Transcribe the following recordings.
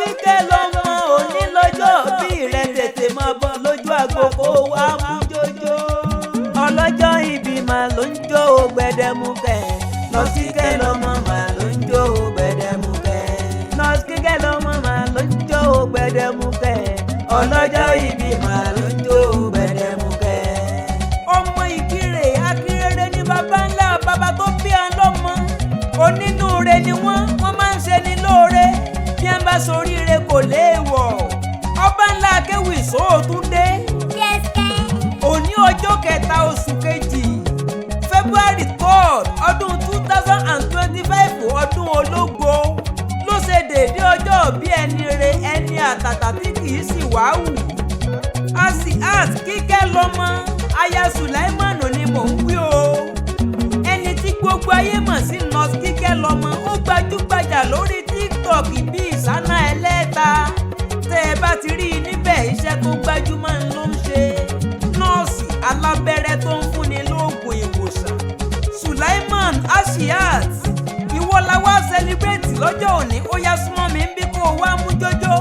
Kíkẹ́ lọ́mọ òní lọ́jọ́ bí rẹ̀ tètè máa bọ̀ lójú àgbòkó wa mú jójó. Ọlọ́jọ́ ìbí máa ló ń jó gbẹdẹmukẹ́. Nọ́ọ̀sì Kíkẹ́ lọ́mọ máa ló ń jó gbẹdẹmukẹ́. Nọ́ọ̀sì Kíkẹ́ lọ́mọ máa ló ń jó gbẹdẹmukẹ́. Ọlọ́jọ́ ìbí máa ló ń jó gbẹdẹmukẹ́. Ọmọ Ìkirè Akírèrè ní baba ńlá baba tó bí a lọ́mọ. Onínúure ni wọ́n máa ń ṣe ní lóore. Bí wọ́n bá soríire kò léèwọ̀. Ọba ńlá Akéwì Sóòtúndé. Òní ọjọ́ kẹta oṣù kejì February 3rd ọdún 2025 ọdún ológo ló ṣe déédé ọjọ́ bí ẹni re ẹni àtàtà tí kìí sì wáwù. Asiat Kíkẹ́ lọ́mọ aya Sùláìmánù ni mò ń wí o. Ẹni tí gbogbo ayé mọ̀ sí Nọ́ọ̀sì Kíkẹ́ lọ́mọ ó gbajúgbajà lórí TikTok bí ìsáná ẹlẹ́ta. Tẹ́ ẹ bá ti rí i níbẹ̀ iṣẹ́ tó gbajúmọ̀ ló ń ṣe. Nọ́ọ̀sì alábẹ́rẹ́ tó ń fúnni lóògùn ìwòsàn. Sulaiman Asiat ìwọ la wá sẹlẹbírẹ́tì lọ́jọ́ òní ó yá súnmọ́ mi ń bí kó o wá mú jójó.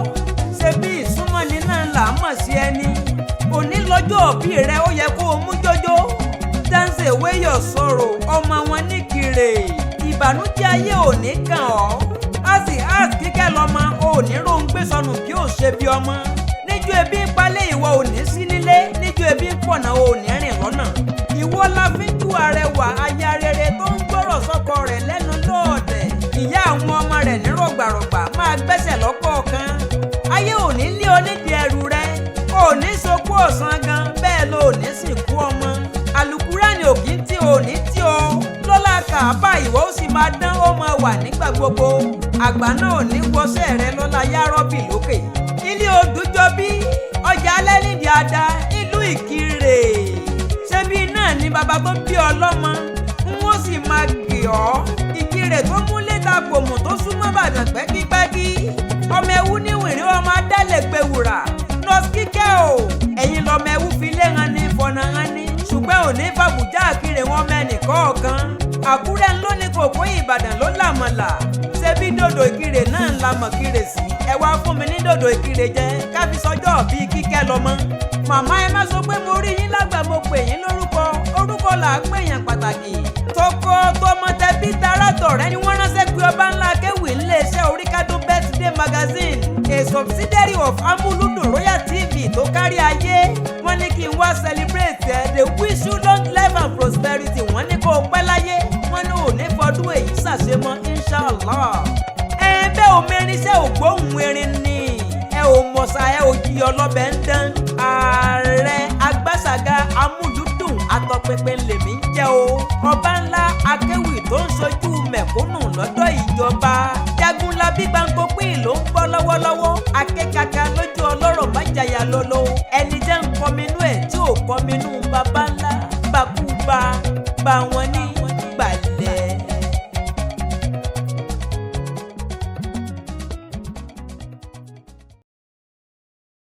Ṣé bí ìsúnmọ́ni náà là á mọ̀ sí ẹni. Òní lọ́jọ́ òbí rẹ ó yẹ kó o mú jójó. Dance away your sorrow ọmọ wọn ní Ìkirè. Ìbànújẹ́ ayé òní kàn ọ́. Asiat Kíkẹ́ lọ́mọ òní róńgbé sọnù kí ó ṣe bí ọmọ. Níjọ́ ebi ń palẹ̀ ìwọ òní sí nílé. Níjọ́ ebi ń pọ̀nà òní rìn lọ́nà. Ìwọ la fi ń tú arẹwà aya rere tó ń gbọ́rọ̀ sọ́kọ rẹ̀ lẹ́nu lọ́ọ̀dẹ̀. Ìyá àwọn ọmọ rẹ̀ ní rọ̀gbàrọ̀gbà máa gbẹ́sẹ̀ lọ́kọ̀ọ̀kan. Ayé òní lé ọ nídìí ẹrù rẹ̀. Òní sopó ọ̀sán gan bẹ́ẹ̀ ló òní sìnkú ọmọ. Àlùkùránì òkì ń tí òní tí o. Lọ́lá Kàábà ìwọ ó sì máa dán ó máa wà nígbà gbogbo. Àgbà náà ò ní wọṣẹ́ rẹ lọ́lá yárọ́bì lókè. Ilé Odùjọbí ọjà alẹ́ nídìí ada nílùú Ìkirè. Ṣebí náà ni bàbá tó bí ọlọ́mọ n ó sì máa gbè ọ́. Ìkirè tó mú létà pòmù tó súnmọ́ Ìbàdàn pẹ́kípẹ́kí. Ọmọ ẹwú níwìnrí ọmọ adálẹ̀ gbé wùrà. Nọ́ọ̀sì Kíkẹ́ o ẹ̀yin lọ́mọ ẹwú fi lé hàn ní fọ̀nà hàn ní. Ṣùgbọ́n òní fàbùjá Ìkirè wọn mẹ́nì kọ̀ọ̀kan. Àkúrẹ́ ń lóní kòkó Ìbàdàn ló làmọ̀là. Ṣebí dòdò Ìkirè náà ń lamọ̀ Ìkirè sí. Ẹ wá fún mi ní dòdò Ìkirè jẹ káfí sọjọ́ bí Kíkẹ́ lọ́mọ. Màmá ẹ má sọ pé mo rí yín lágbà mo pè yín lórúkọ. Orúkọ là á pè yàn pàtàkì. Tọkọ tọmọ tẹbí tará tọ̀rẹ́ ni wọ́n ránṣẹ́ pé ọba ńlá Akéwì ńlẹ̀ṣẹ́ Oríkádún Birthday Magazine, a subsidiary of Amúlùdùn Royal TV tó kárí ayé. Wọ́n ní kí n wá celebrate ẹ̀. They wish you long life and prosperity. Wọ́n ní kó o pẹ́ láyé. Wọ́n ní òní fọdún èyí ṣàṣemọ́ inshallah. Bẹ́ẹ̀ ò mẹ́rin ṣe ògbóhùn erin ni. Ẹ ò mọ̀ṣá ẹ ò jí ọlọ́bẹ̀ ń dán. Ààrẹ agbáṣàga Amúlùdùn atọpinpin lèmi ń jẹ́ o. Ọba ńlá Akéwì tó ń ṣojú mẹ̀kúnnù lọ́dọ̀ ìjọba. Jagunlabi Gbàǹkópìn ló ń bọ́ lọ́wọ́lọ́wọ́. Akékaka lójú ọlọ́rọ̀ má jàyà lọ́lọ́. Ẹni jẹ́ ń kọminú ẹ̀ tí ò kọminú baba ńlá. Bàkúbà bá wọn ní gbàlẹ́.